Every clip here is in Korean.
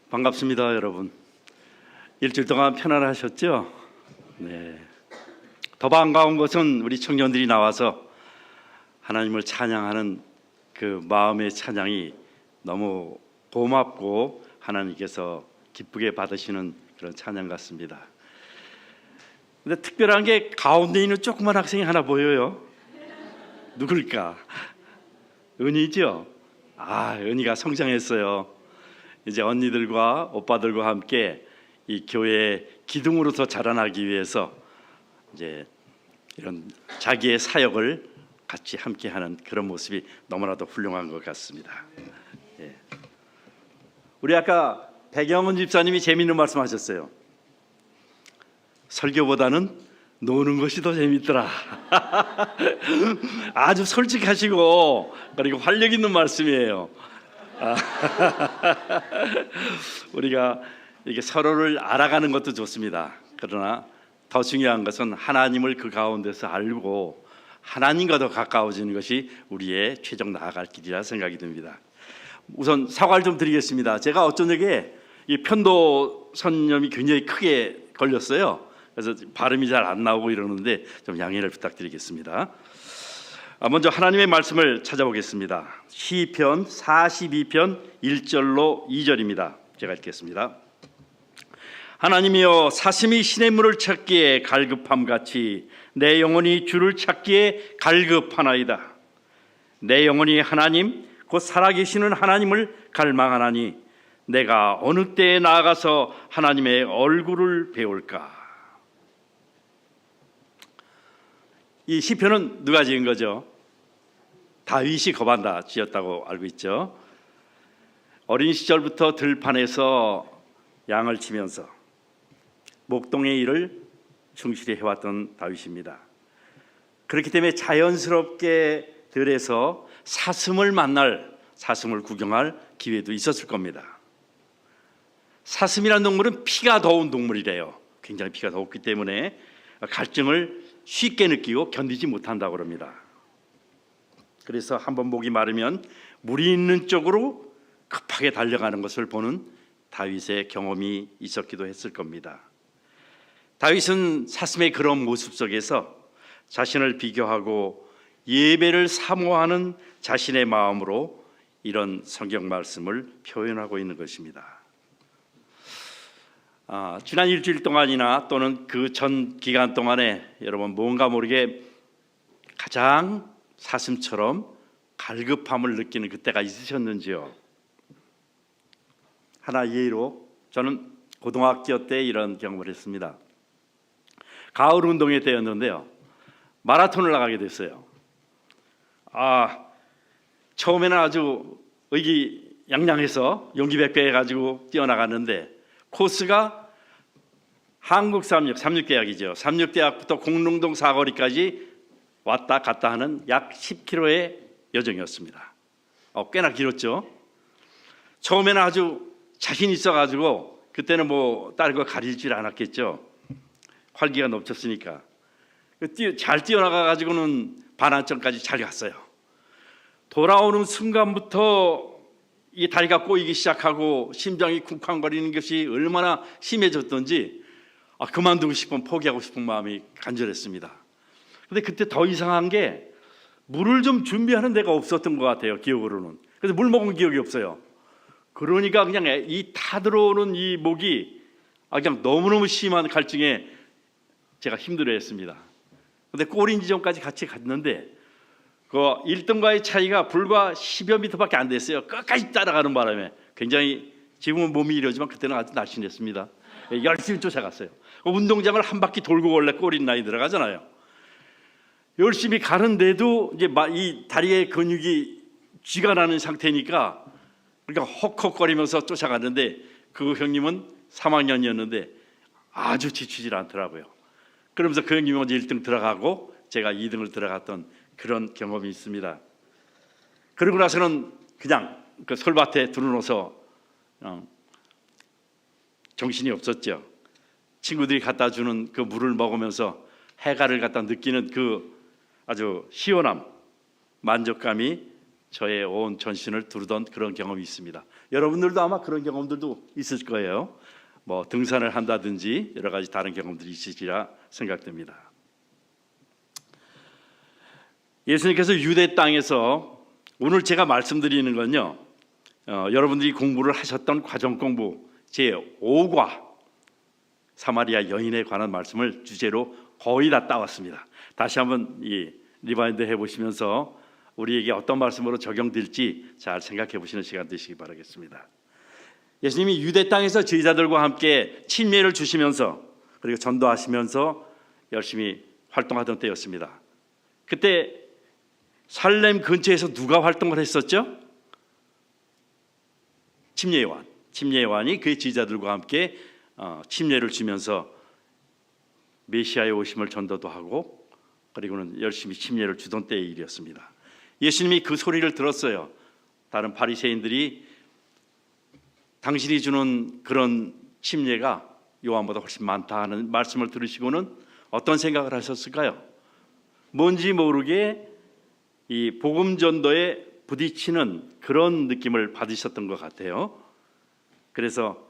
반갑습니다, 여러분. 일주일 동안 편안하셨죠? 네. 더 반가운 것은 우리 청년들이 나와서 하나님을 찬양하는 그 마음의 찬양이 너무 고맙고 하나님께서 기쁘게 받으시는 그런 찬양 같습니다. 근데 특별한 게 가운데 있는 조그만 학생이 하나 보여요. 누굴까? 은희죠? 은희가 성장했어요. 이제 언니들과 오빠들과 함께 이 교회의 기둥으로서 자라나기 위해서 이제 이런 자기의 사역을 같이 함께하는 그런 모습이 너무나도 훌륭한 것 같습니다. 예. 우리 아까 백영은 집사님이 재미있는 말씀하셨어요. 설교보다는 노는 것이 더 재밌더라. 아주 솔직하시고 그리고 활력 있는 말씀이에요. 우리가 이게 서로를 알아가는 것도 좋습니다. 그러나 더 중요한 것은 하나님을 그 가운데서 알고 하나님과 더 가까워지는 것이 우리의 최종 나아갈 길이라 생각이 듭니다. 우선 사과를 좀 드리겠습니다. 제가 어쩐 적에 이 편도선염이 굉장히 크게 걸렸어요. 그래서 발음이 잘 안 나오고 이러는데 좀 양해를 부탁드리겠습니다. 먼저 하나님의 말씀을 찾아보겠습니다. 시편 42편 1절로 2절입니다. 제가 읽겠습니다. 하나님이여, 사슴이 시냇물을 찾기에 갈급함같이 내 영혼이 주를 찾기에 갈급하나이다. 내 영혼이 하나님 곧 살아계시는 하나님을 갈망하나니 내가 어느 때에 나아가서 하나님의 얼굴을 배울까. 이 시편은 누가 지은 거죠? 다윗이 거반다 지었다고 알고 있죠. 어린 시절부터 들판에서 양을 치면서 목동의 일을 충실히 해왔던 다윗입니다. 그렇기 때문에 자연스럽게 들에서 사슴을 구경할 기회도 있었을 겁니다. 사슴이라는 동물은 피가 더운 동물이래요. 굉장히 피가 더웠기 때문에 갈증을 쉽게 느끼고 견디지 못한다고 합니다. 그래서 한번 목이 마르면 물이 있는 쪽으로 급하게 달려가는 것을 보는 다윗의 경험이 있었기도 했을 겁니다. 다윗은 사슴의 그런 모습 속에서 자신을 비교하고 예배를 사모하는 자신의 마음으로 이런 성경 말씀을 표현하고 있는 것입니다. 지난 일주일 동안이나 또는 그 전 기간 동안에 여러분 뭔가 모르게 가장 사슴처럼 갈급함을 느끼는 그때가 있으셨는지요? 하나 예로 저는 고등학교 때 이런 경험을 했습니다. 가을 운동회 때였는데요. 마라톤을 나가게 됐어요. 처음에는 아주 의기양양해서 용기백배 해가지고 뛰어나갔는데 코스가 한국 삼육대학이죠. 삼육대학부터 공릉동 사거리까지 왔다 갔다 하는 약 10km의 여정이었습니다. 꽤나 길었죠. 처음에는 아주 자신 있어가지고 그때는 뭐 다른 거 가릴 줄 않았겠죠. 활기가 넘쳤으니까 잘 뛰어나가가지고는 반환점까지 잘 갔어요. 돌아오는 순간부터 이 다리가 꼬이기 시작하고 심장이 쿵쾅거리는 것이 얼마나 심해졌던지 그만두고 싶은 포기하고 싶은 마음이 간절했습니다. 근데 그때 더 이상한 게 물을 좀 준비하는 데가 없었던 것 같아요. 기억으로는. 그래서 물 먹은 기억이 없어요. 그러니까 그냥 이 타들어오는 이 목이 그냥 너무너무 심한 갈증에 제가 힘들어했습니다. 근데 꼬린 지점까지 같이 갔는데 그 1등과의 차이가 불과 10여 미터밖에 안 됐어요. 끝까지 따라가는 바람에 굉장히 지금은 몸이 이러지만 그때는 아주 날씬했습니다. 열심히 쫓아갔어요. 운동장을 한 바퀴 돌고 원래 꼬린 나이 들어가잖아요. 열심히 가는데도 이제 이 다리의 근육이 쥐가 나는 상태니까 그러니까 헉헉거리면서 쫓아갔는데 그 형님은 3학년이었는데 아주 지치질 않더라고요. 그러면서 그 형님이 먼저 1등 들어가고 제가 2등을 들어갔던 그런 경험이 있습니다. 그러고 나서는 그냥 그 솔밭에 두루누워서 정신이 없었죠. 친구들이 갖다 주는 그 물을 먹으면서 해갈을 갖다 느끼는 그 아주 시원함, 만족감이 저의 온 전신을 두르던 그런 경험이 있습니다. 여러분들도 아마 그런 경험들도 있을 거예요. 뭐 등산을 한다든지 여러 가지 다른 경험들이 있으리라 생각됩니다. 예수님께서 유대 땅에서 오늘 제가 말씀드리는 건요, 여러분들이 공부를 하셨던 과정 공부 제5과 사마리아 여인에 관한 말씀을 주제로 거의 다 따왔습니다. 다시 한번 이 리바인드 해보시면서 우리에게 어떤 말씀으로 적용될지 잘 생각해 보시는 시간 되시기 바라겠습니다. 예수님이 유대 땅에서 제자들과 함께 침례를 주시면서 그리고 전도하시면서 열심히 활동하던 때였습니다. 그때 살렘 근처에서 누가 활동을 했었죠? 침례요한이 그의 제자들과 함께 침례를 주면서 메시아의 오심을 전도도 하고 그리고는 열심히 침례를 주던 때의 일이었습니다. 예수님이 그 소리를 들었어요. 다른 바리새인들이 당신이 주는 그런 침례가 요한보다 훨씬 많다 하는 말씀을 들으시고는 어떤 생각을 하셨을까요? 뭔지 모르게 이 복음 전도에 부딪히는 그런 느낌을 받으셨던 것 같아요. 그래서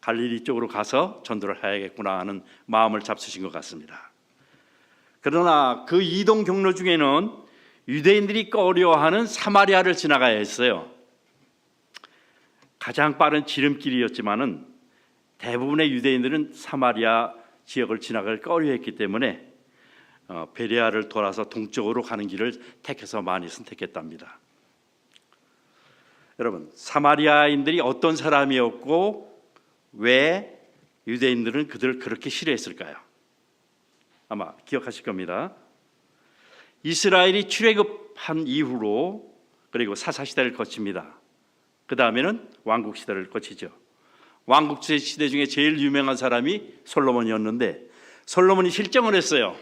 갈릴리 쪽으로 가서 전도를 해야겠구나 하는 마음을 잡수신 것 같습니다. 그러나 그 이동 경로 중에는 유대인들이 꺼려하는 사마리아를 지나가야 했어요. 가장 빠른 지름길이었지만은 대부분의 유대인들은 사마리아 지역을 지나갈 꺼려했기 때문에 베레아를 돌아서 동쪽으로 가는 길을 택해서 많이 선택했답니다. 여러분, 사마리아인들이 어떤 사람이었고 왜 유대인들은 그들을 그렇게 싫어했을까요? 아마 기억하실 겁니다. 이스라엘이 출애굽한 이후로 그리고 사사시대를 거칩니다. 그 다음에는 왕국시대를 거치죠. 왕국시대 중에 제일 유명한 사람이 솔로몬이었는데 솔로몬이 실정을 했어요.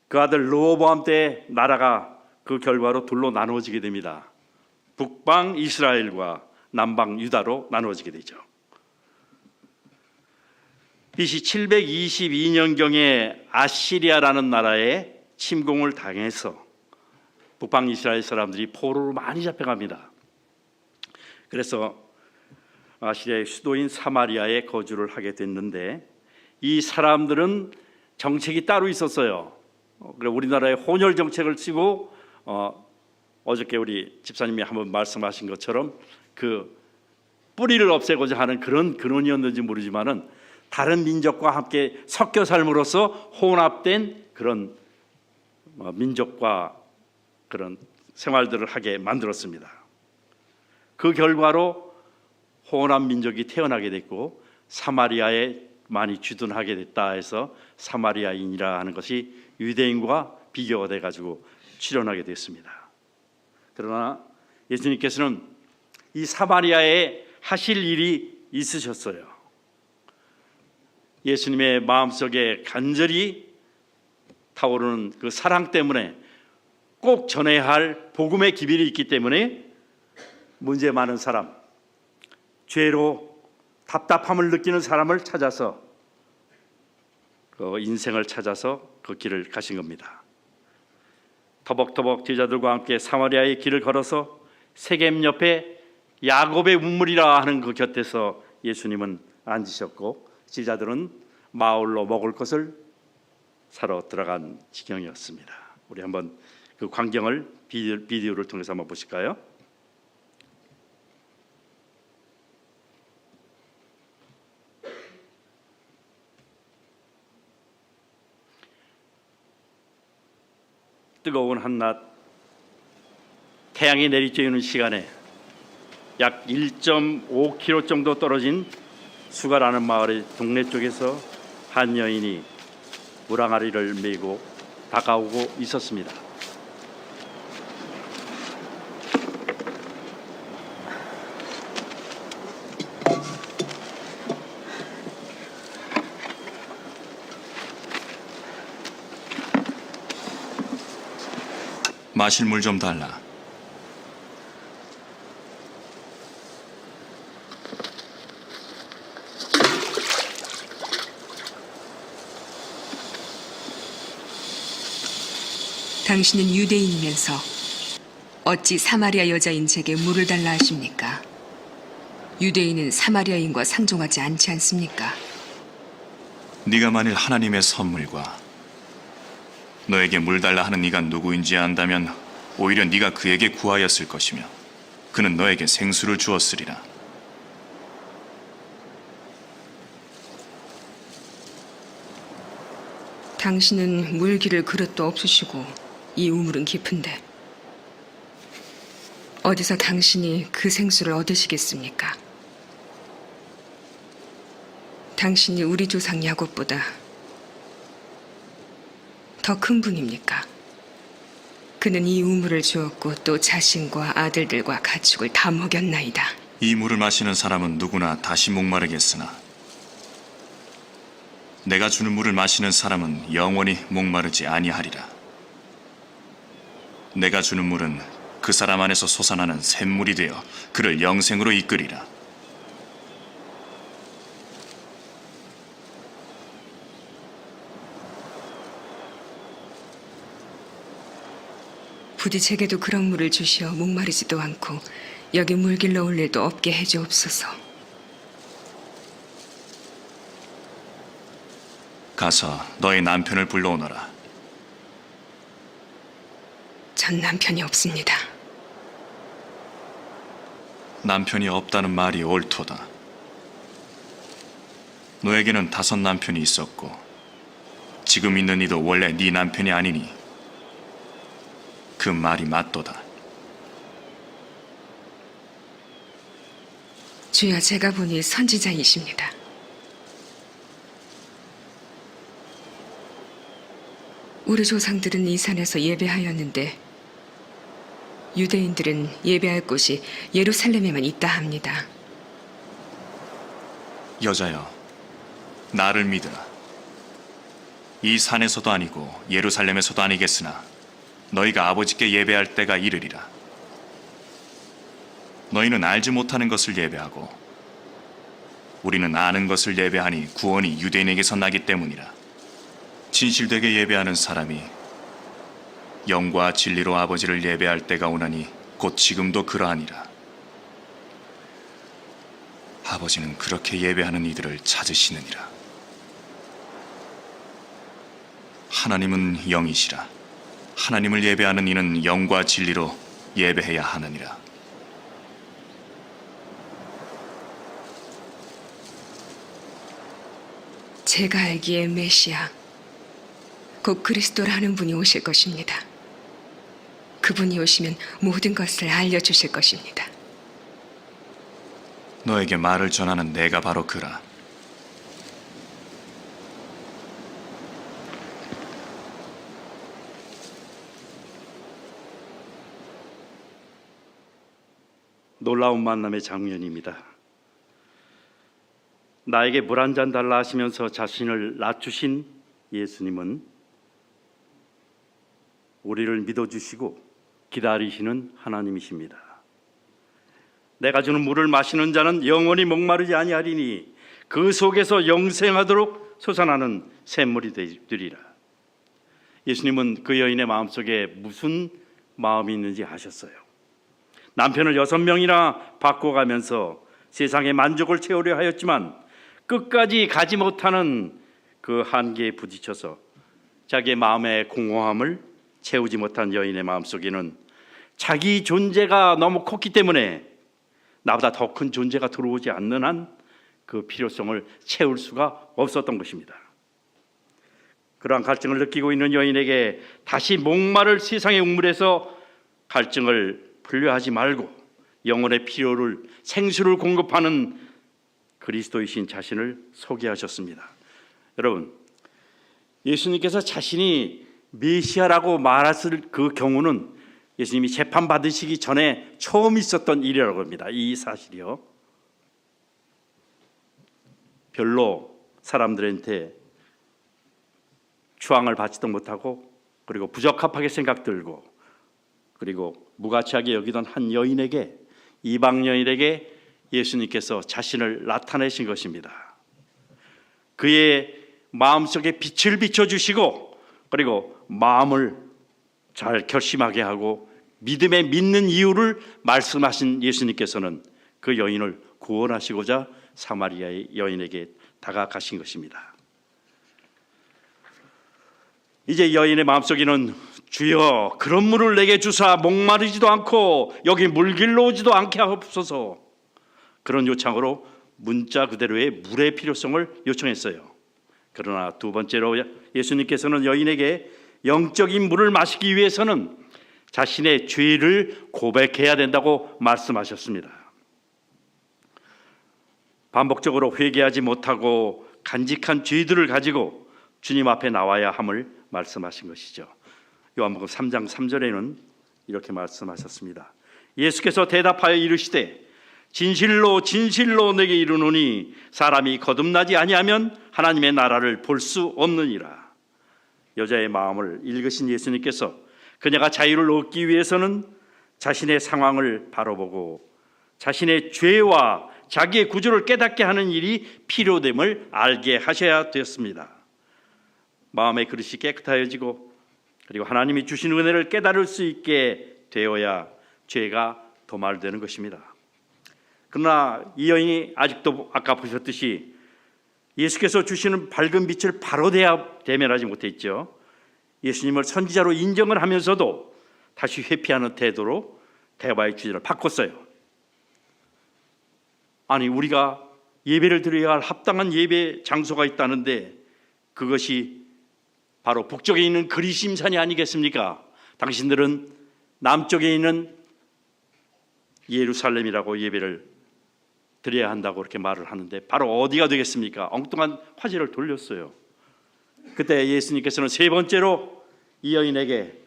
그 아들 르호보암 때 나라가 그 결과로 둘로 나누어지게 됩니다. 북방 이스라엘과 남방 유다로 나누어지게 되죠. BC 722년경에 아시리아라는 나라에 침공을 당해서 북방 이스라엘 사람들이 포로로 많이 잡혀갑니다. 그래서 아시리아의 수도인 사마리아에 거주를 하게 됐는데 이 사람들은 정책이 따로 있었어요. 우리나라의 혼혈 정책을 쓰고 어저께 우리 집사님이 한번 말씀하신 것처럼 그 뿌리를 없애고자 하는 그런 근원이었는지 모르지만은 다른 민족과 함께 섞여 삶으로써 혼합된 그런 민족과 그런 생활들을 하게 만들었습니다. 그 결과로 혼합 민족이 태어나게 됐고 사마리아에 많이 주둔하게 됐다 해서 사마리아인이라 하는 것이 유대인과 비교가 돼가지고 출현하게 됐습니다. 그러나 예수님께서는 이 사마리아에 하실 일이 있으셨어요. 예수님의 마음속에 간절히 타오르는 그 사랑 때문에 꼭 전해야 할 복음의 기별이 있기 때문에 문제 많은 사람, 죄로 답답함을 느끼는 사람을 찾아서 그 인생을 찾아서 그 길을 가신 겁니다. 터벅터벅 제자들과 함께 사마리아의 길을 걸어서 세겜 옆에 야곱의 우물이라 하는 그 곁에서 예수님은 앉으셨고 제자들은 마을로 먹을 것을 사러 들어간 지경이었습니다. 우리 한번 그 광경을 비디오를 통해서 한번 보실까요? 뜨거운 한낮 태양이 내리쬐는 시간에 약 1.5km 정도 떨어진 수가라는 마을의 동네 쪽에서 한 여인이 물항아리를 메고 다가오고 있었습니다. 마실 물 좀 달라. 당신은 유대인이면서 어찌 사마리아 여자인 제게 물을 달라 하십니까? 유대인은 사마리아인과 상종하지 않지 않습니까? 네가 만일 하나님의 선물과 너에게 물 달라 하는 이가 누구인지 안다면 오히려 네가 그에게 구하였을 것이며 그는 너에게 생수를 주었으리라. 당신은 물기를 그릇도 없으시고 이 우물은 깊은데 어디서 당신이 그 생수를 얻으시겠습니까? 당신이 우리 조상 야곱보다 더 큰 분입니까? 그는 이 우물을 주었고 또 자신과 아들들과 가축을 다 먹였나이다. 이 물을 마시는 사람은 누구나 다시 목마르겠으나 내가 주는 물을 마시는 사람은 영원히 목마르지 아니하리라. 내가 주는 물은 그 사람 안에서 솟아나는 샘물이 되어 그를 영생으로 이끌리라. 부디 제게도 그런 물을 주시어 목마르지도 않고 여기 물길러 올 일도 없게 해주옵소서. 가서 너의 남편을 불러오너라. 전 남편이 없습니다. 남편이 없다는 말이 옳도다. 너에게는 5 남편이 있었고 지금 있는 이도 원래 네 남편이 아니니 그 말이 맞도다. 주여, 제가 보니 선지자이십니다. 우리 조상들은 이 산에서 예배하였는데 유대인들은 예배할 곳이 예루살렘에만 있다 합니다. 여자여, 나를 믿으라. 이 산에서도 아니고 예루살렘에서도 아니겠으나 너희가 아버지께 예배할 때가 이르리라. 너희는 알지 못하는 것을 예배하고 우리는 아는 것을 예배하니 구원이 유대인에게서 나기 때문이라. 진실되게 예배하는 사람이 영과 진리로 아버지를 예배할 때가 오나니 곧 지금도 그러하니라. 아버지는 그렇게 예배하는 이들을 찾으시느니라. 하나님은 영이시라. 하나님을 예배하는 이는 영과 진리로 예배해야 하느니라. 제가 알기에 메시아, 곧 그리스도라는 분이 오실 것입니다. 그분이 오시면 모든 것을 알려주실 것입니다. 너에게 말을 전하는 내가 바로 그라. 놀라운 만남의 장면입니다. 나에게 물 한 잔 달라 하시면서 자신을 낮추신 예수님은 우리를 믿어주시고 기다리시는 하나님이십니다. 내가 주는 물을 마시는 자는 영원히 목마르지 아니하리니 그 속에서 영생하도록 솟아나는 샘물이 되리라. 예수님은 그 여인의 마음속에 무슨 마음이 있는지 아셨어요. 남편을 6명이나 바꿔가면서 세상의 만족을 채우려 하였지만 끝까지 가지 못하는 그 한계에 부딪혀서 자기의 마음의 공허함을 채우지 못한 여인의 마음속에는 자기 존재가 너무 컸기 때문에 나보다 더 큰 존재가 들어오지 않는 한 그 필요성을 채울 수가 없었던 것입니다. 그러한 갈증을 느끼고 있는 여인에게 다시 목마를 세상의 우물에서 갈증을 분류하지 말고 영혼의 필요를 생수를 공급하는 그리스도이신 자신을 소개하셨습니다. 여러분, 예수님께서 자신이 메시아라고 말했을 그 경우는 예수님이 재판받으시기 전에 처음 있었던 일이라고 합니다. 이 사실이요. 별로 사람들한테 추앙을 받지도 못하고 그리고 부적합하게 생각 들고 그리고 무가치하게 여기던 한 여인에게, 이방 여인에게 예수님께서 자신을 나타내신 것입니다. 그의 마음속에 빛을 비춰주시고 그리고 마음을 잘 결심하게 하고 믿음에 믿는 이유를 말씀하신 예수님께서는 그 여인을 구원하시고자 사마리아의 여인에게 다가가신 것입니다. 이제 여인의 마음속에는 주여 그런 물을 내게 주사 목마르지도 않고 여기 물길로 오지도 않게 하옵소서, 그런 요청으로 문자 그대로의 물의 필요성을 요청했어요. 그러나 두 번째로 예수님께서는 여인에게 영적인 물을 마시기 위해서는 자신의 죄를 고백해야 된다고 말씀하셨습니다. 반복적으로 회개하지 못하고 간직한 죄들을 가지고 주님 앞에 나와야 함을 말씀하신 것이죠. 요한복음 3장 3절에는 이렇게 말씀하셨습니다. 예수께서 대답하여 이르시되 진실로 진실로 내게 이르노니 사람이 거듭나지 아니하면 하나님의 나라를 볼 수 없느니라. 여자의 마음을 읽으신 예수님께서 그녀가 자유를 얻기 위해서는 자신의 상황을 바로 보고 자신의 죄와 자기의 구조를 깨닫게 하는 일이 필요됨을 알게 하셔야 되었습니다. 마음의 그릇이 깨끗하여지고 그리고 하나님이 주신 은혜를 깨달을 수 있게 되어야 죄가 도말되는 것입니다. 그러나 이 여인이 아직도 아까 보셨듯이 예수께서 주시는 밝은 빛을 바로 대면하지 못했죠. 예수님을 선지자로 인정을 하면서도 다시 회피하는 태도로 대화의 주제를 바꿨어요. 아니, 우리가 예배를 드려야 할 합당한 예배 장소가 있다는데 그것이 바로 북쪽에 있는 그리심산이 아니겠습니까? 당신들은 남쪽에 있는 예루살렘이라고 예배를 드려야 한다고 그렇게 말을 하는데 바로 어디가 되겠습니까? 엉뚱한 화제를 돌렸어요. 그때 예수님께서는 세 번째로 이 여인에게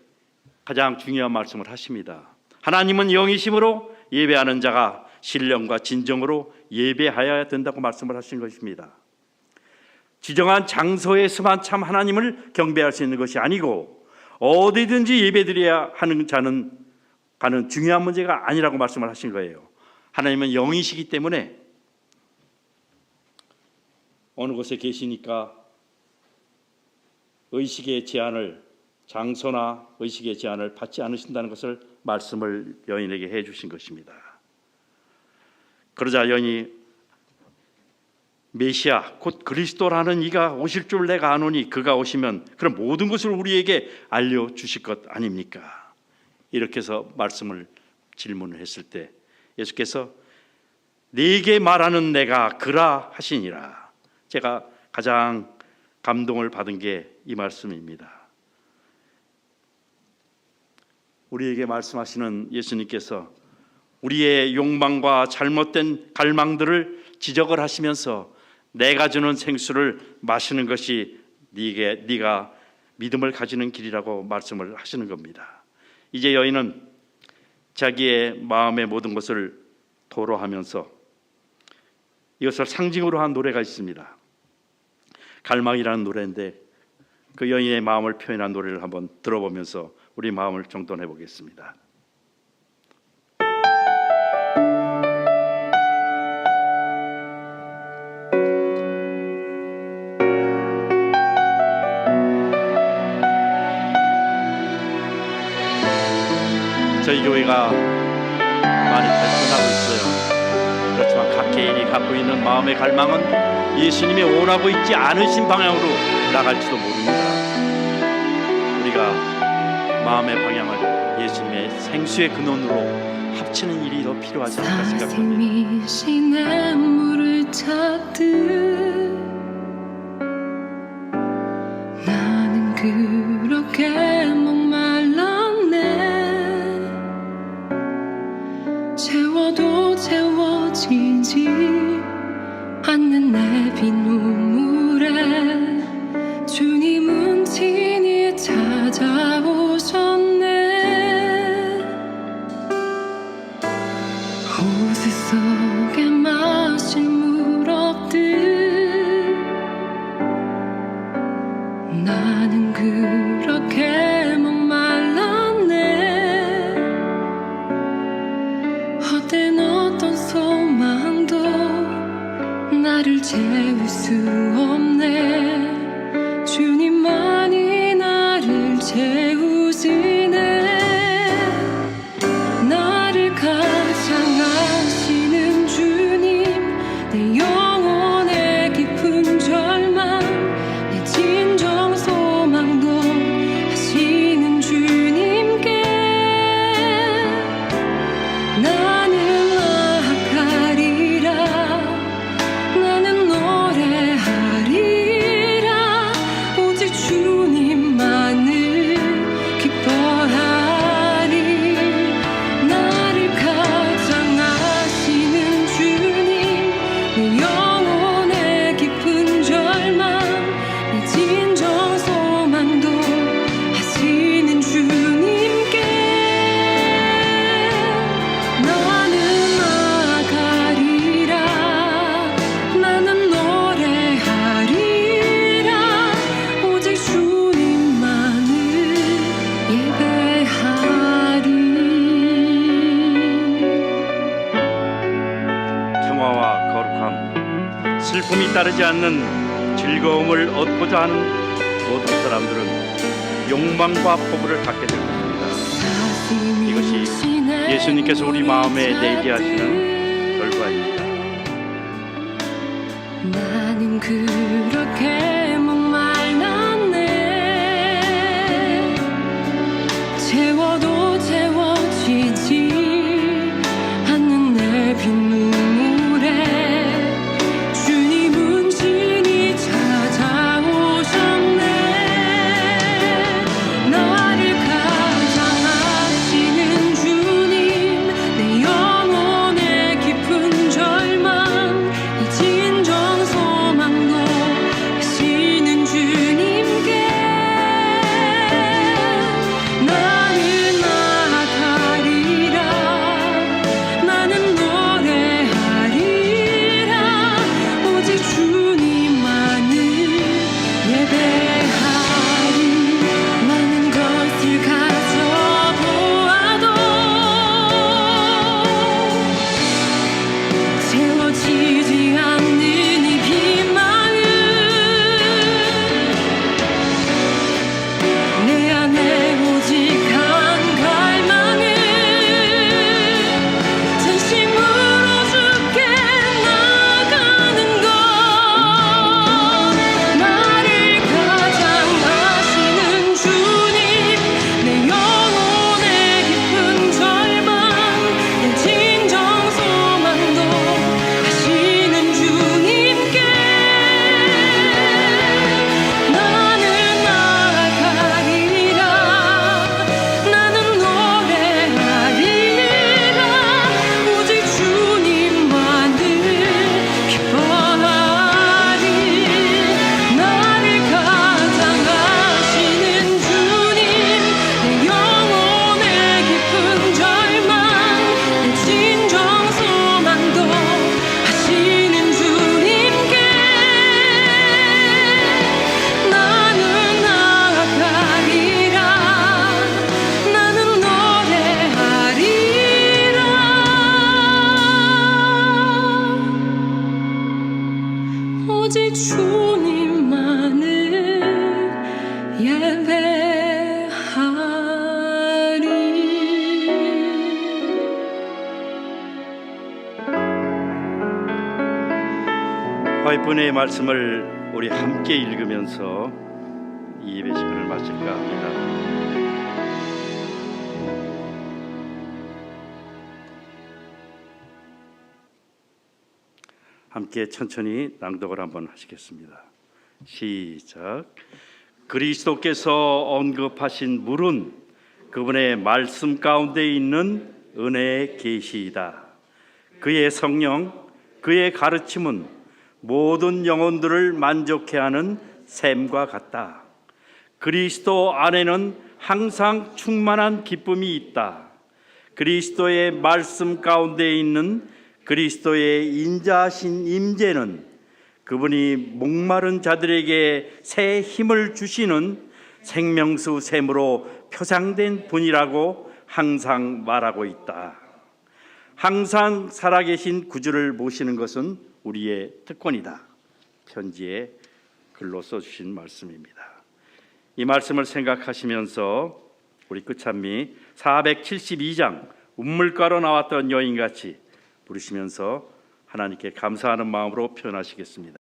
가장 중요한 말씀을 하십니다. 하나님은 영이심으로 예배하는 자가 신령과 진정으로 예배하여야 된다고 말씀을 하신 것입니다. 지정한 장소에서만 참 하나님을 경배할 수 있는 것이 아니고 어디든지 예배드려야 하는 자는 가는 중요한 문제가 아니라고 말씀을 하신 거예요. 하나님은 영이시기 때문에 어느 곳에 계시니까 의식의 제한을, 장소나 의식의 제한을 받지 않으신다는 것을 말씀을 여인에게 해주신 것입니다. 그러자 여인이 메시아 곧 그리스도라는 이가 오실 줄 내가 아노니 그가 오시면 그럼 모든 것을 우리에게 알려주실 것 아닙니까? 이렇게 해서 질문을 했을 때 예수께서 네게 말하는 내가 그라 하시니라. 제가 가장 감동을 받은 게 이 말씀입니다. 우리에게 말씀하시는 예수님께서 우리의 욕망과 잘못된 갈망들을 지적을 하시면서 내가 주는 생수를 마시는 것이 네가 믿음을 가지는 길이라고 말씀을 하시는 겁니다. 이제 여인은 자기의 마음의 모든 것을 토로하면서 이것을 상징으로 한 노래가 있습니다. 갈망이라는 노래인데 그 여인의 마음을 표현한 노래를 한번 들어보면서 우리 마음을 정돈해 보겠습니다. 저희 교회가 많이 발전하고 있어요. 그렇지만 각 개인이 갖고 있는 마음의 갈망은 예수님이 원하고 있지 않으신 방향으로 나갈지도 모릅니다. 우리가 마음의 방향을 예수님의 생수의 근원으로 합치는 일이 더 필요하지 않을까 생각합니다. 사슴이 물을 찾듯 나는 그렇게 목말랐네. 채워도 채워지지 않는 내 빈 우물에 주님은 친히 찾아오셨네. 호수 속에 마실 물 없듯 나는 그렇게 목말랐네. 헛된 어떤 소망도 나를 채울 수 없네. 주님만이 나를 채우시네. 슬픔이 따르지 않는 즐거움을 얻고자 하는 모든 사람들은 욕망과 포부를 갖게 될 것입니다. 이것이 예수님께서 우리 마음에 내재하시는 결과입니다. 나는 그렇게 목말랐네. 채워도 채워지지 않는 내 빈 눈물에 주님은 친히 찾아오셨네. 나를 가장 아시는 주님, 내 영혼의 깊은 절망, 이 진정 소망도 하시는 주님께 나는 나아가리라. 나는 노래하리라. 오직 주님만을 예배하리. 많은 것을 가져보아도 채워지지 않는 이 빈 마음, 내 안에 오직 한 갈망을 진심으로 주께 나가는 것. 나를 가장 아시는 주님, 내 영혼의 깊은 절망, 내 진정 소망도 하시는 주님께 나는 나아가리라. 나는 노래하리라. 오직 주님만을 기뻐하리. 나를 가장 아시는 주님, 내 영혼의 깊은 절망, 내 진정 소망도 하시는 주님께 나는 나아가리라. 나는 노래하리라. 오직 주님만을 예배하리. 화이분의 말씀을 우리 함께 읽으면서 이 예배 시간을 마칠까 합니다. 함께 천천히 낭독을 한번 하시겠습니다. 시작. 그리스도께서 언급하신 물은 그분의 말씀 가운데 있는 은혜의 계시이다. 그의 성령, 그의 가르침은 모든 영혼들을 만족해 하는 샘과 같다. 그리스도 안에는 항상 충만한 기쁨이 있다. 그리스도의 말씀 가운데 있는 그리스도의 인자하신 임재는 그분이 목마른 자들에게 새 힘을 주시는 생명수 샘으로 표상된 분이라고 항상 말하고 있다. 항상 살아계신 구주를 모시는 것은 우리의 특권이다. 편지에 글로 써주신 말씀입니다. 이 말씀을 생각하시면서 우리 끝찬미 472장 운물가로 나왔던 여인같이 부르시면서 하나님께 감사하는 마음으로 표현하시겠습니다.